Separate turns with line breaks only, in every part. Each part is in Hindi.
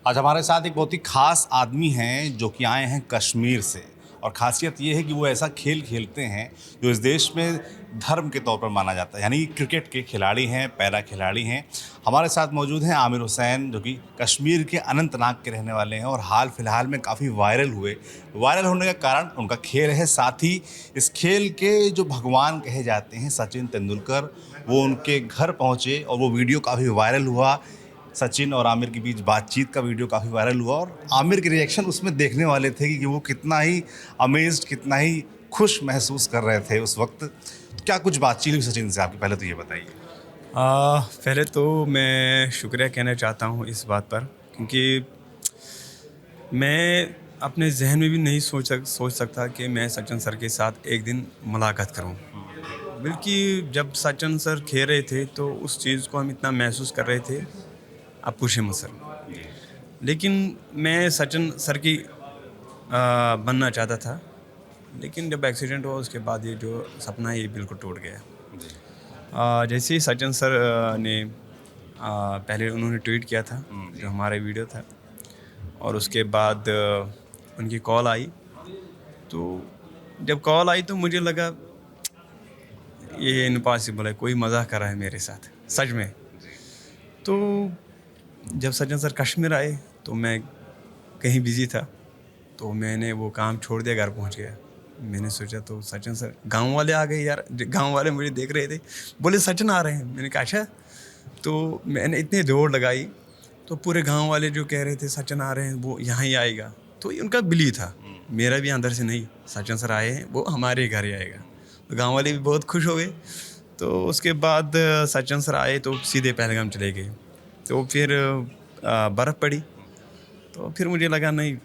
आज हमारे साथ एक बहुत ही ख़ास आदमी हैं जो कि आए हैं कश्मीर से। और ख़ासियत ये है कि वो ऐसा खेल खेलते हैं जो इस देश में धर्म के तौर पर माना जाता है, यानी क्रिकेट के खिलाड़ी हैं, पैरा खिलाड़ी हैं। हमारे साथ मौजूद हैं आमिर हुसैन, जो कि कश्मीर के अनंतनाग के रहने वाले हैं और हाल फिलहाल में काफ़ी वायरल हुए। वायरल होने का कारण उनका खेल है, साथ ही इस खेल के जो भगवान कहे जाते हैं सचिन तेंदुलकर, वो उनके घर पहुँचे और वो वीडियो काफ़ी वायरल हुआ। सचिन और आमिर के बीच बातचीत का वीडियो काफ़ी वायरल हुआ और आमिर के रिएक्शन उसमें देखने वाले थे कि वो कितना ही अमेज्ड, कितना ही खुश महसूस कर रहे थे उस वक्त। क्या कुछ बातचीत हुई सचिन से आपकी, पहले तो ये बताइए।
पहले तो मैं शुक्रिया कहना चाहता हूँ इस बात पर, क्योंकि मैं अपने जहन में भी नहीं सोच सकता कि मैं सचिन सर के साथ एक दिन मुलाकात करूँ। बल्कि जब सचिन सर खेल रहे थे तो उस चीज़ को हम इतना महसूस कर रहे थे, आप पूछे मत सर। लेकिन मैं सचिन सर की बनना चाहता था, लेकिन जब एक्सीडेंट हुआ उसके बाद ये जो सपना है ये बिल्कुल टूट गया। जैसे ही सचिन सर ने पहले उन्होंने ट्वीट किया था जो हमारा वीडियो था, और उसके बाद उनकी कॉल आई। तो जब कॉल आई तो मुझे लगा ये इम्पॉसिबल है, कोई मजाक कर रहा है मेरे साथ सच में। तो जब सचिन सर कश्मीर आए तो मैं कहीं बिजी था, तो मैंने वो काम छोड़ दिया, घर पहुंच गया। मैंने सोचा तो सचिन सर, गांव वाले आ गए यार, गांव वाले मुझे देख रहे थे, बोले सचिन आ रहे हैं। मैंने कहा अच्छा। तो मैंने इतनी दौड़ लगाई तो पूरे गांव वाले जो कह रहे थे सचिन आ रहे हैं, वो यहाँ ही आएगा, तो ये उनका बिलीव था। मेरा भी अंदर से नहीं, सचिन सर आए हैं वो हमारे घर ही आएगा। तो गाँव वाले भी बहुत खुश हो गए। तो उसके बाद सचिन सर आए तो सीधे पहलगाम चले गए। तो फिर बर्फ़ पड़ी, तो फिर मुझे लगा नहीं,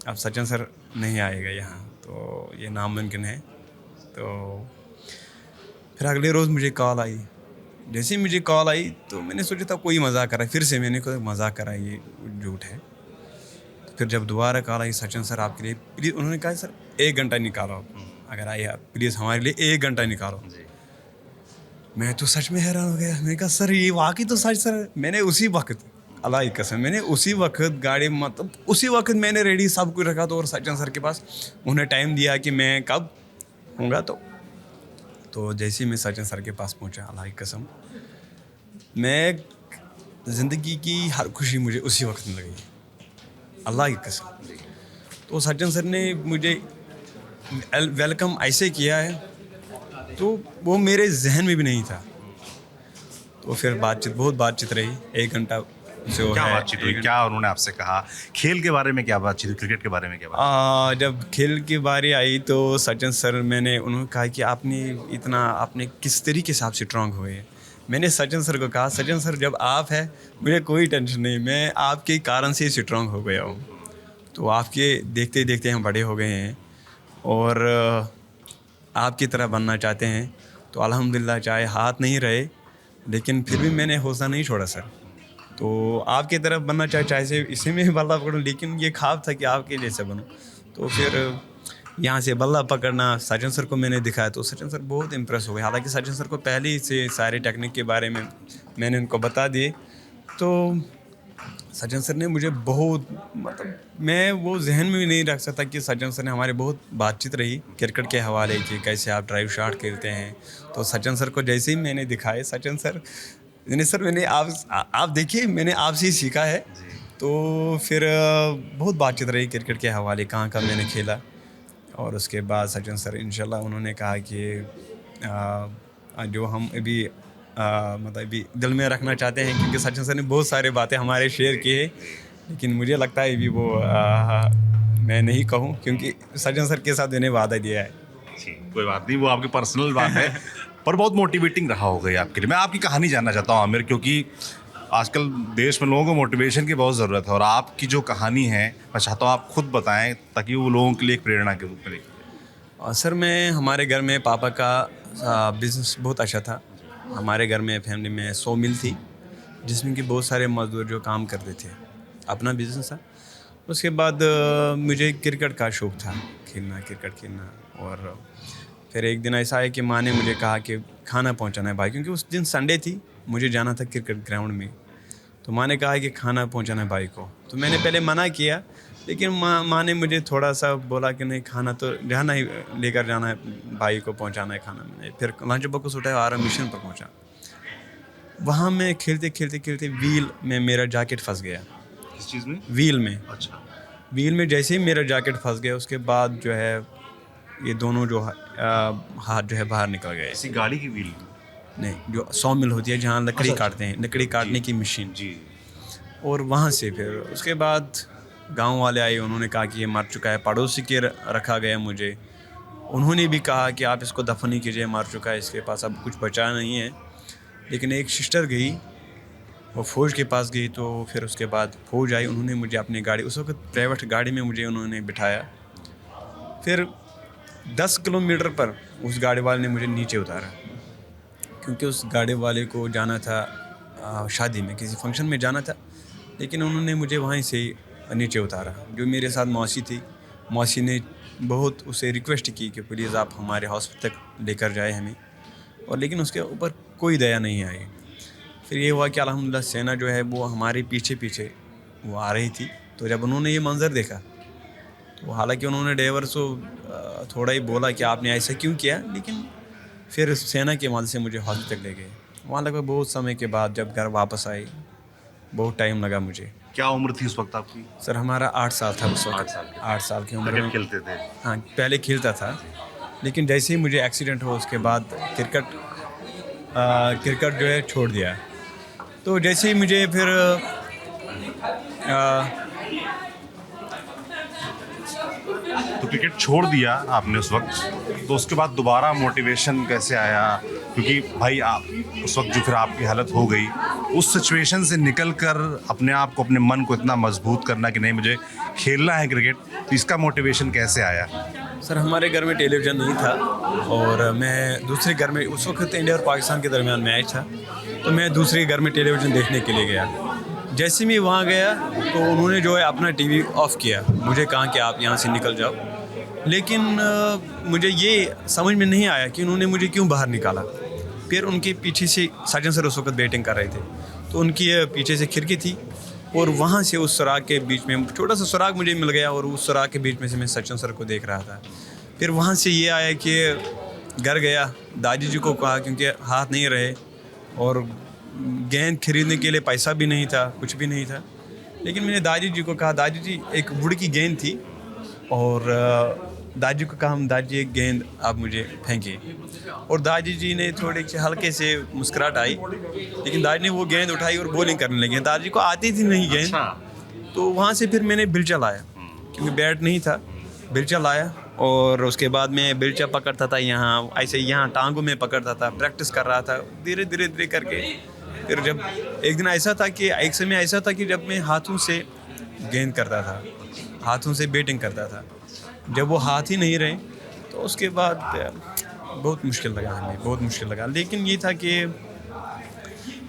अब सचिन सर नहीं आएगा यहाँ, तो ये नामुमकिन है। तो फिर अगले रोज़ मुझे कॉल आई। जैसे ही मुझे कॉल आई तो मैंने सोचा था कोई मजाक कर रहा है, फिर से मैंने कोई मजाक करा, ये झूठ है। तो फिर जब दोबारा कॉल आई, सचिन सर आपके लिए प्लीज़, उन्होंने कहा सर 1 घंटा निकालो आप, अगर आइए आप प्लीज़ हमारे लिए 1 घंटा निकालो। मैं तो सच में हैरान हो गया। मैंने कहा सर ये वाकई तो सच सर। मैंने उसी वक्त, अल्लाह की कसम, मैंने उसी वक्त गाड़ी, मतलब उसी वक्त मैंने रेडी सब कुछ रखा। तो और सचिन सर के पास उन्हें टाइम दिया कि मैं कब होऊंगा। तो जैसे ही मैं सचिन सर के पास पहुंचा, अल्लाह की कसम, मैं ज़िंदगी की हर खुशी मुझे उसी वक्त मिल गई, अल्लाह की कसम। तो सचिन सर ने मुझे वेलकम ऐसे किया है, तो वो मेरे जहन में भी नहीं था। तो फिर बहुत बातचीत रही 1 घंटा जो
क्या
है।
बातचीत हुई, क्या उन्होंने आपसे कहा, खेल के बारे में क्या बातचीत हुई, क्रिकेट के बारे में क्या बात?
जब खेल की बारी आई तो सचिन सर, उन्होंने कहा कि आपने किस तरीके से आप स्ट्रांग हुए। मैंने सचिन सर को कहा सचिन सर जब आप है मुझे कोई टेंशन नहीं, मैं आपके कारण से स्ट्रांग हो गया हूँ। तो आपके देखते देखते हम बड़े हो गए हैं और आपकी तरह बनना चाहते हैं। तो अल्हम्दुलिल्लाह, चाहे हाथ नहीं रहे लेकिन फिर भी मैंने हौसला नहीं छोड़ा सर। तो आपकी तरफ बनना चाहे से इसी में ही बल्ला पकड़ूं, लेकिन ये ख्वाब था कि आपके जैसे बनूं। तो फिर यहाँ से बल्ला पकड़ना सचिन सर को मैंने दिखाया, तो सचिन सर बहुत इम्प्रेस हो गए। हालांकि सचिन सर को पहले ही से सारे टेक्निक के बारे में मैंने उनको बता दिए। तो सचिन सर ने मुझे बहुत, मतलब मैं वो जहन में भी नहीं रख सकता कि सचिन सर ने, हमारी बहुत बातचीत रही क्रिकेट के हवाले की, कैसे आप ड्राइव शॉट खेलते हैं। तो सचिन सर को जैसे ही मैंने दिखाए, सचिन सर, नहीं सर मैंने आप देखिए मैंने आपसे ही सीखा है। तो फिर बहुत बातचीत रही क्रिकेट के हवाले, कहाँ कहाँ मैंने खेला। और उसके बाद सचिन सर इंशाल्लाह उन्होंने कहा कि जो हम अभी मतलब अभी दिल में रखना चाहते हैं, क्योंकि सचिन सर ने बहुत सारी बातें हमारे शेयर की है, लेकिन मुझे लगता है अभी वो मैं नहीं कहूँ, क्योंकि सचिन सर के साथ मैंने वादा दिया है।
कोई बात नहीं, वो आपकी पर्सनल बात है। पर बहुत मोटिवेटिंग रहा होगा ये आपके लिए। मैं आपकी कहानी जानना चाहता हूँ आमिर, क्योंकि आजकल देश में लोगों को मोटिवेशन की बहुत ज़रूरत है और आपकी जो कहानी है मैं चाहता हूँ आप खुद बताएं, ताकि वो लोगों के लिए एक प्रेरणा के रूप में लिखें।
और सर, मैं, हमारे घर में पापा का बिज़नेस बहुत अच्छा था। हमारे घर में फैमिली में 100 मिल थी, जिसमें कि बहुत सारे मजदूर जो काम करते थे, अपना बिज़नेस था। उसके बाद मुझे क्रिकेट का शौक़ था, क्रिकेट खेलना। और फिर एक दिन ऐसा है कि माँ ने मुझे कहा कि खाना पहुंचाना है भाई, क्योंकि उस दिन संडे थी, मुझे जाना था क्रिकेट ग्राउंड में। तो माँ ने कहा कि खाना पहुंचाना है भाई को। तो मैंने पहले मना किया, लेकिन माँ ने मुझे थोड़ा सा बोला कि नहीं, खाना तो जाना ही, लेकर जाना है, भाई को पहुंचाना है खाना। मैंने फिर लंच बॉक्स उठाया, आराम मिशन पर पहुंचा। वहाँ मैं खेलते खेलते खेलते व्हील में मेरा जैकेट फंस गया।
किस चीज़ में?
व्हील में।
अच्छा।
व्हील में जैसे ही मेरा जैकेट फंस गया, उसके बाद जो है ये दोनों जो हाथ जो है बाहर निकल गए।
किसी गाड़ी की व्हील?
नहीं, जो सॉ मिल होती है जहाँ लकड़ी
अच्छा,
काटते हैं, लकड़ी काटने की मशीन।
जी।
और वहाँ से फिर उसके बाद गांव वाले आए, उन्होंने कहा कि ये मर चुका है। पड़ोसी के रखा गया मुझे, उन्होंने भी कहा कि आप इसको दफन ही कीजिए, मर चुका है, इसके पास अब कुछ बचा नहीं है। लेकिन एक सिस्टर गई, वो फ़ौज के पास गई, तो फिर उसके बाद फ़ौज आई, उन्होंने मुझे अपनी गाड़ी, उस वक्त प्राइवेट गाड़ी में मुझे उन्होंने बिठाया। फिर 10 किलोमीटर पर उस गाड़ी वाले ने मुझे नीचे उतारा, क्योंकि उस गाड़ी वाले को जाना था शादी में, किसी फंक्शन में जाना था, लेकिन उन्होंने मुझे वहीं से नीचे उतारा। जो मेरे साथ मौसी थी, मौसी ने बहुत उसे रिक्वेस्ट की कि प्लीज़ आप हमारे हॉस्पिटल तक लेकर जाए हमें, और लेकिन उसके ऊपर कोई दया नहीं आई। फिर ये हुआ कि अल्हम्दुलिल्लाह सेना जो है वो हमारे पीछे पीछे वो आ रही थी। तो जब उन्होंने ये मंज़र देखा, तो हालांकि उन्होंने ड्राइवर को थोड़ा ही बोला कि आपने ऐसा क्यों किया, लेकिन फिर सेना के मदद से मुझे हॉस्पिटल ले गए। वहाँ लगभग बहुत समय के बाद जब घर वापस आए, बहुत टाइम लगा मुझे।
क्या उम्र थी उस वक्त आपकी?
सर हमारा 8 साल था उस वक्त। 8 साल की उम्र में
खेलते थे?
हाँ, पहले खेलता था, लेकिन जैसे ही मुझे एक्सीडेंट हुआ उसके बाद क्रिकेट जो है छोड़ दिया। तो जैसे ही मुझे फिर
तो क्रिकेट छोड़ दिया आपने उस वक्त, तो उसके बाद दोबारा मोटिवेशन कैसे आया? क्योंकि भाई आप उस वक्त जो फिर आपकी हालत हो गई, उस सिचुएशन से निकल कर अपने आप को, अपने मन को इतना मजबूत करना कि नहीं मुझे खेलना है क्रिकेट, तो इसका मोटिवेशन कैसे आया?
सर हमारे घर में टेलीविज़न नहीं था, और मैं दूसरे घर में, उस वक्त इंडिया और पाकिस्तान के दरमियान मैच था, तो मैं दूसरे घर में टेलीविज़न देखने के लिए गया। जैसे मैं वहाँ गया तो उन्होंने जो है अपना टीवी ऑफ़ किया, मुझे कहा कि आप यहाँ से निकल जाओ। लेकिन मुझे ये समझ में नहीं आया कि उन्होंने मुझे क्यों बाहर निकाला। फिर उनके पीछे से सचिन सर उस वक्त बैटिंग कर रहे थे, तो उनकी पीछे से खिड़की थी, और वहाँ से उस सुराग के बीच में छोटा सा सुराग मुझे मिल गया, और उस सुराग के बीच में से मैं सचिन सर को देख रहा था। फिर वहाँ से ये आया कि घर गया, दादी जी को कहा, क्योंकि हाथ नहीं रहे और गेंद खरीदने के लिए पैसा भी नहीं था, कुछ भी नहीं था। लेकिन मैंने दादी जी को कहा, दादी जी एक वुड की गेंद थी, और दादी को कहा, हम दादी एक गेंद आप मुझे फेंकिए, और दादी जी ने थोड़े से हल्के से मुस्कुराहट आई, लेकिन दादी ने वो गेंद उठाई और बॉलिंग करने लगी। दादी को आती थी नहीं गेंद। तो वहाँ से फिर मैंने बिलचा लाया, क्योंकि बैट नहीं था, बिलचा लाया, और उसके बाद मैं बिलचा पकड़ता था, यहाँ ऐसे यहाँ टांगों में पकड़ता था, प्रैक्टिस कर रहा था धीरे धीरे धीरे करके। फिर जब एक दिन ऐसा था कि एक समय ऐसा था कि जब मैं हाथों से गेंद करता था, हाथों से बैटिंग करता था, जब वो हाथ ही नहीं रहे, तो उसके बाद बहुत मुश्किल लगा हमें, बहुत मुश्किल लगा। लेकिन ये था कि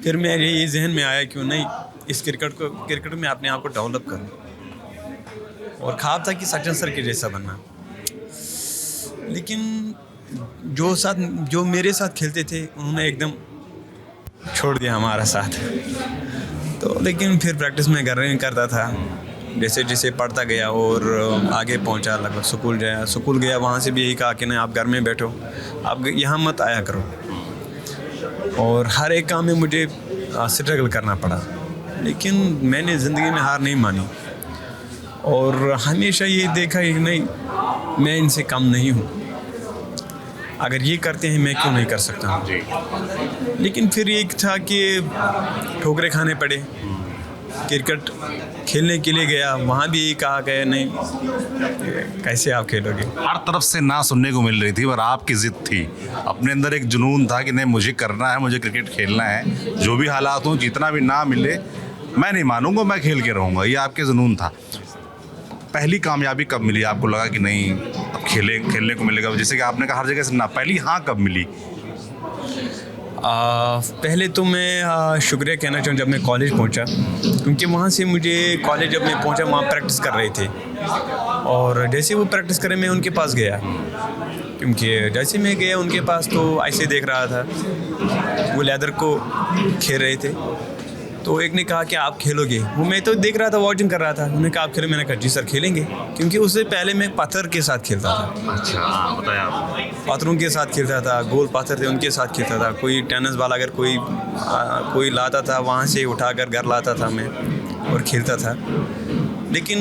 फिर मेरे ये जहन में आया क्यों नहीं इस क्रिकेट में अपने आप को डेवलप करूँ, और ख्वाब था कि सचिन सर के जैसा बनना। लेकिन जो मेरे साथ खेलते थे उन्होंने एकदम छोड़ दिया हमारा साथ। तो लेकिन फिर प्रैक्टिस में घर करता था, जैसे जैसे पढ़ता गया और आगे पहुंचा, लगभग स्कूल गया, वहाँ से भी यही कहा कि नहीं आप घर में बैठो, आप यहाँ मत आया करो। और हर एक काम में मुझे स्ट्रगल करना पड़ा, लेकिन मैंने ज़िंदगी में हार नहीं मानी, और हमेशा ये देखा कि नहीं मैं इनसे कम नहीं हूँ, अगर ये करते हैं मैं क्यों नहीं कर सकता हूँ। लेकिन फिर एक था कि ठोकरे खाने पड़े। क्रिकेट खेलने के लिए गया, वहाँ भी यही कहा गया नहीं कैसे आप खेलोगे।
हर तरफ से ना सुनने को मिल रही थी, और आपकी ज़िद थी, अपने अंदर एक जुनून था कि नहीं मुझे करना है, मुझे क्रिकेट खेलना है, जो भी हालात हों, जितना भी ना मिले मैं नहीं मानूंगा, मैं खेल के रहूँगा, ये आपके जुनून था। पहली कामयाबी कब मिली? आपको लगा कि नहीं अब खेलने को मिलेगा, जैसे कि आपने कहा हर जगह से ना, पहली हाँ कब मिली?
पहले तो मैं शुक्रिया कहना चाहूँ जब मैं कॉलेज पहुँचा, क्योंकि वहाँ से मुझे कॉलेज जब मैं पहुँचा वहाँ प्रैक्टिस कर रहे थे, और जैसे वो प्रैक्टिस करें मैं उनके पास गया, क्योंकि जैसे मैं गया उनके पास तो ऐसे देख रहा था, वो लेदर को खेल रहे थे, तो एक ने कहा कि आप खेलोगे, वो मैं तो देख रहा था, वॉचिंग कर रहा था। उन्होंने कहा आप खेलो, मैंने कहा जी सर खेलेंगे, क्योंकि उससे पहले मैं पत्थर के साथ खेलता था।
अच्छा, हाँ बताया आप।
पत्थरों के साथ खेलता था, गोल पत्थर थे उनके साथ खेलता था। कोई टेनिस बॉल अगर कोई लाता था, वहाँ से उठाकर घर लाता था मैं और खेलता था। लेकिन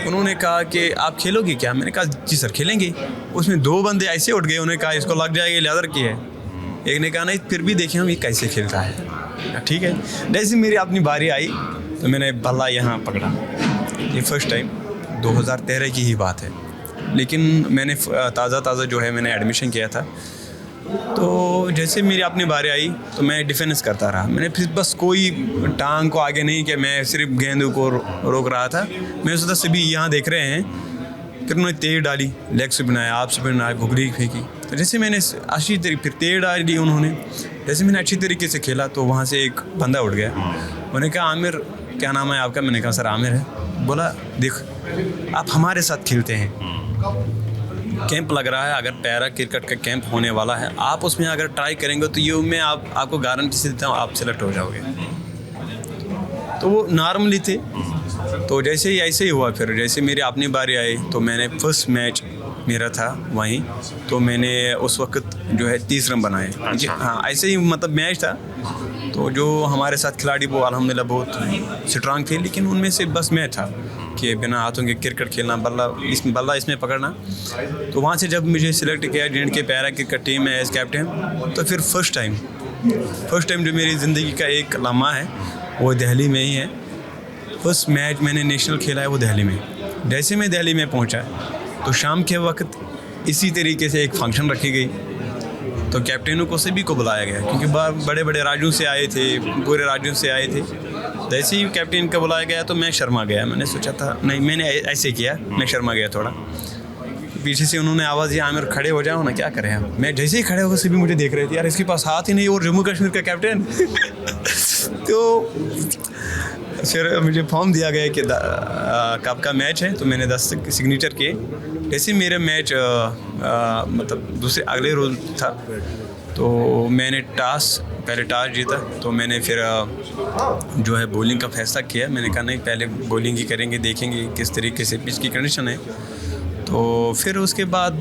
उन्होंने कहा कि आप खेलोगे क्या, मैंने कहा जी सर खेलेंगे। उसमें 2 बंदे ऐसे उठ गए, उन्होंने कहा इसको लग जाएगी, लेदर की है। एक ने कहा नहीं फिर भी देखें हम ये कैसे खेलता है, ठीक है। जैसे मेरी अपनी बारी आई तो मैंने बल्ला यहाँ पकड़ा। ये फर्स्ट टाइम 2013 की ही बात है, लेकिन मैंने ताज़ा जो है मैंने एडमिशन किया था। तो जैसे मेरी अपनी बारी आई तो मैं डिफेंस करता रहा। मैंने फिर बस कोई टांग को आगे नहीं किया, मैं सिर्फ गेंद को रोक रहा था। मैं सोचा सभी यहाँ देख रहे हैं, फिर उन्होंने तेज डाली, लेग से बनाया, आप से बनाया, घुघरी फेंकी। तो जैसे मैंने अच्छी तरीके फिर तेज डाली उन्होंने, जैसे मैंने अच्छी तरीके से खेला तो वहाँ से एक बंदा उठ गया। उन्होंने कहा आमिर क्या नाम है आपका, मैंने कहा सर आमिर है। बोला देख आप हमारे साथ खेलते हैं, कैंप लग रहा है, अगर पैरा क्रिकेट का कैंप होने वाला है, आप उसमें अगर ट्राई करेंगे तो ये मैं आपको गारंटी से देता हूँ आप सेलेक्ट हो जाओगे। तो वो नॉर्मली थे। तो जैसे ही ऐसे ही हुआ, फिर जैसे मेरी अपनी बारी आई तो मैंने फर्स्ट मैच मेरा था वहीं, तो मैंने उस वक्त जो है 30 रन बनाए। हाँ ऐसे ही मतलब मैच था। तो जो हमारे साथ खिलाड़ी वो अल्हम्दुलिल्लाह बहुत स्ट्रांग थे, लेकिन उनमें से बस मैं था कि बिना हाथों के क्रिकेट खेलना, बल्ला इसमें पकड़ना। तो वहाँ से जब मुझे सिलेक्ट किया J&K पैरा क्रिकेट टीम में एज कैप्टन, तो फिर फर्स्ट टाइम जो मेरी ज़िंदगी का एक लम्हा है वो दिल्ली में ही है। फर्स्ट मैच मैंने नेशनल खेला है वो दिल्ली में। जैसे मैं दिल्ली में पहुँचा तो शाम के वक्त इसी तरीके से एक फंक्शन रखी गई, तो कैप्टनों को सभी को बुलाया गया, क्योंकि बड़े बड़े राज्यों से आए थे, पूरे राज्यों से आए थे। जैसे ही कैप्टन का बुलाया गया तो मैं शर्मा गया। मैंने सोचा था नहीं, मैंने ऐसे किया, मैं शर्मा गया थोड़ा। पीछे से उन्होंने आवाज़ दिया आमिर खड़े हो जाओ ना, क्या करें हम। मैं जैसे ही खड़े होकर सभी मुझे देख रहे थे, यार इसके पास हाथ ही नहीं और जम्मू कश्मीर का कैप्टन। तो फिर मुझे फॉर्म दिया गया कि कब का मैच है, तो मैंने 10 सिग्नेचर किए। जैसे मेरा मैच मतलब दूसरे अगले रोज़ था, तो मैंने पहले टॉस जीता। तो मैंने फिर जो है बॉलिंग का फैसला किया। मैंने कहा नहीं पहले बॉलिंग ही करेंगे, देखेंगे किस तरीके से पिच की कंडीशन है। तो फिर उसके बाद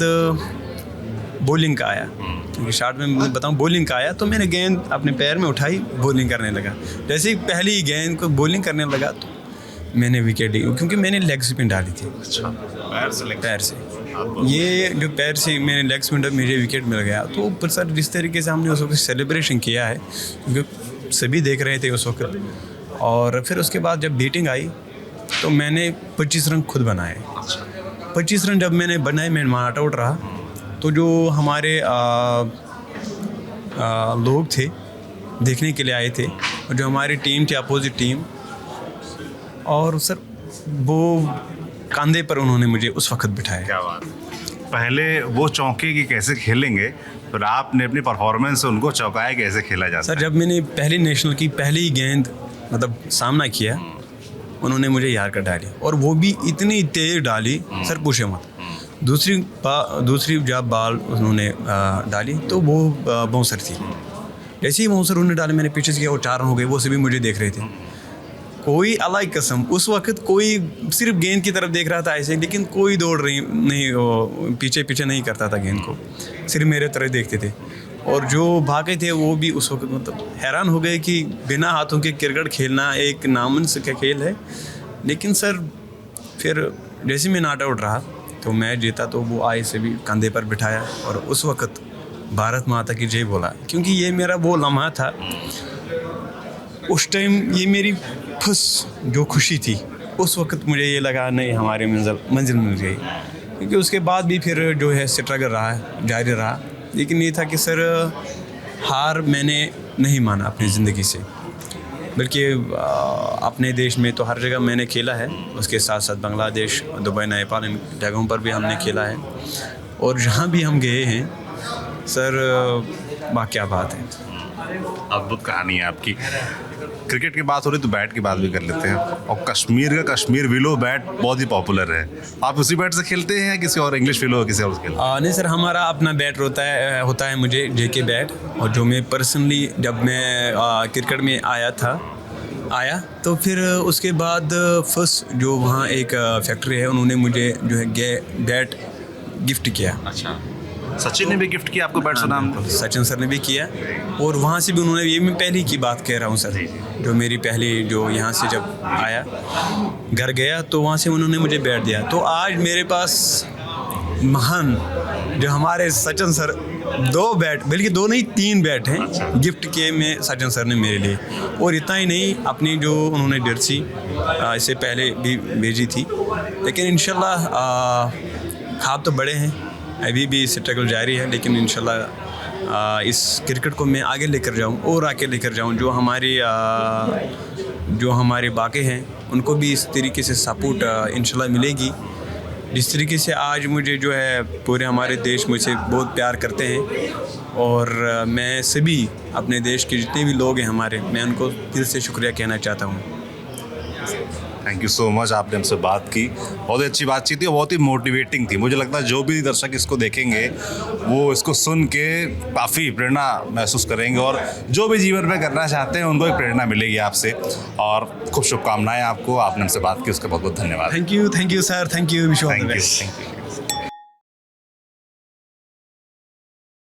बॉलिंग का आया, क्योंकि शॉट में मैं बताऊं बॉलिंग का आया, तो मैंने गेंद अपने पैर में उठाई, बॉलिंग करने लगा। जैसे ही पहली गेंद को बॉलिंग करने लगा तो मैंने विकेट ली, क्योंकि मैंने लेग स्पिन डाली थी।
अच्छा, पैर से
ये जो पैर से मैंने लेग स्पिन मुझे विकेट मिल गया। तो ऊपर सर जिस तरीके से हमने उस वक्त सेलिब्रेशन किया है, क्योंकि सभी देख रहे थे उस वक्त। और फिर उसके बाद जब बैटिंग आई तो मैंने 25 रन खुद बनाए। 25 रन जब मैंने बनाए, मैं नॉट आउट रहा। तो जो हमारे लोग थे देखने के लिए आए थे, और जो हमारी टीम थी अपोजिट टीम, और सर वो कंधे पर उन्होंने मुझे उस वक्त बिठाया।
क्या बात। पहले वो चौंके कि कैसे खेलेंगे, फिर आपने अपनी परफॉर्मेंस से उनको चौंकाया कैसे खेला जाता
सर जब मैंने पहली नेशनल की पहली गेंद मतलब सामना किया, उन्होंने मुझे यार कर डाली, और वो भी इतनी तेज डाली सर पूछे मत। दूसरी जब बॉल उन्होंने डाली तो वो बाउंसर थी। जैसे ही बाउंसर उन्होंने डाली, मैंने पीछे से किया और 4 रन हो गए। वो सभी मुझे देख रहे थे। कोई अल्लाह की कसम उस वक्त कोई सिर्फ गेंद की तरफ देख रहा था ऐसे, लेकिन कोई दौड़ नहीं पीछे नहीं करता था गेंद को, सिर्फ मेरे तरह देखते थे। और जो भागे थे वो भी उस वक्त मतलब हैरान हो गए कि बिना हाथों के क्रिकेट खेलना एक नामुमकिन का खेल है। लेकिन सर फिर जैसे मैं नॉट आउट रहा तो मैच जीता, तो वो आए से भी कंधे पर बिठाया और उस वक्त भारत माता की जय बोला, क्योंकि ये मेरा वो लम्हा था। उस टाइम ये मेरी फर्स्ट जो खुशी थी, उस वक्त मुझे ये लगा नहीं हमारी मंजिल मिल गई। क्योंकि उसके बाद भी फिर जो है स्ट्रगल रहा, जारी रहा। लेकिन ये था कि सर हार मैंने नहीं माना अपनी ज़िंदगी से, बल्कि अपने देश में तो हर जगह मैंने खेला है, उसके साथ साथ बांग्लादेश, दुबई, नेपाल, इन जगहों पर भी हमने खेला है। और जहाँ भी हम गए हैं सर, वाह क्या बात है,
अद्भुत कहानी है आपकी। क्रिकेट की बात हो रही तो बैट की बात भी कर लेते हैं। और कश्मीर विलो बैट बहुत ही पॉपुलर है। आप उसी बैट से खेलते हैं या किसी और इंग्लिश विलो किसी और से खेलते हैं?
नहीं सर, हमारा अपना बैट होता है मुझे JK बैट। और जो मैं पर्सनली जब मैं क्रिकेट में आया था आया तो फिर उसके बाद फर्स्ट जो वहाँ एक फैक्ट्री है, उन्होंने मुझे जो है बैट गिफ्ट किया।
अच्छा, सचिन ने भी गिफ्ट किया आपको बैट सुनाम?
सचिन सर ने भी किया, और वहाँ से भी उन्होंने, ये मैं पहले की बात कह रहा हूँ सर, जो मेरी पहली जो यहाँ से जब आया घर गया तो वहाँ से उन्होंने मुझे बैट दिया। तो आज मेरे पास महान जो हमारे सचिन सर 2 बैट, बल्कि 2 नहीं 3 बैट हैं गिफ्ट किए में सचिन सर ने मेरे लिए। और इतना ही नहीं, अपनी जो उन्होंने जर्सी इससे पहले भी भेजी थी, लेकिन इंशाल्लाह ख्वाब तो बड़े हैं, अभी भी स्ट्रगल जारी है, लेकिन इंशाल्लाह इस क्रिकेट को मैं आगे लेकर जाऊं और आगे लेकर जाऊं। जो हमारे बाकी हैं उनको भी इस तरीके से सपोर्ट इंशाल्लाह मिलेगी, जिस तरीके से आज मुझे जो है पूरे हमारे देश मुझसे बहुत प्यार करते हैं। और मैं सभी अपने देश के जितने भी लोग हैं हमारे, मैं उनको दिल से शुक्रिया कहना चाहता हूँ।
थैंक यू सो मच, आपने हमसे बात की, बहुत ही अच्छी बातचीत थी और बहुत ही मोटिवेटिंग थी। मुझे लगता है जो भी दर्शक इसको देखेंगे वो इसको सुन के काफ़ी प्रेरणा महसूस करेंगे, और जो भी जीवन में करना चाहते हैं उनको एक प्रेरणा मिलेगी आपसे। और खूब शुभकामनाएं आपको, आपने हमसे बात की उसका बहुत बहुत धन्यवाद।
Thank you sir, thank you, wish you all the
thank
best.
You.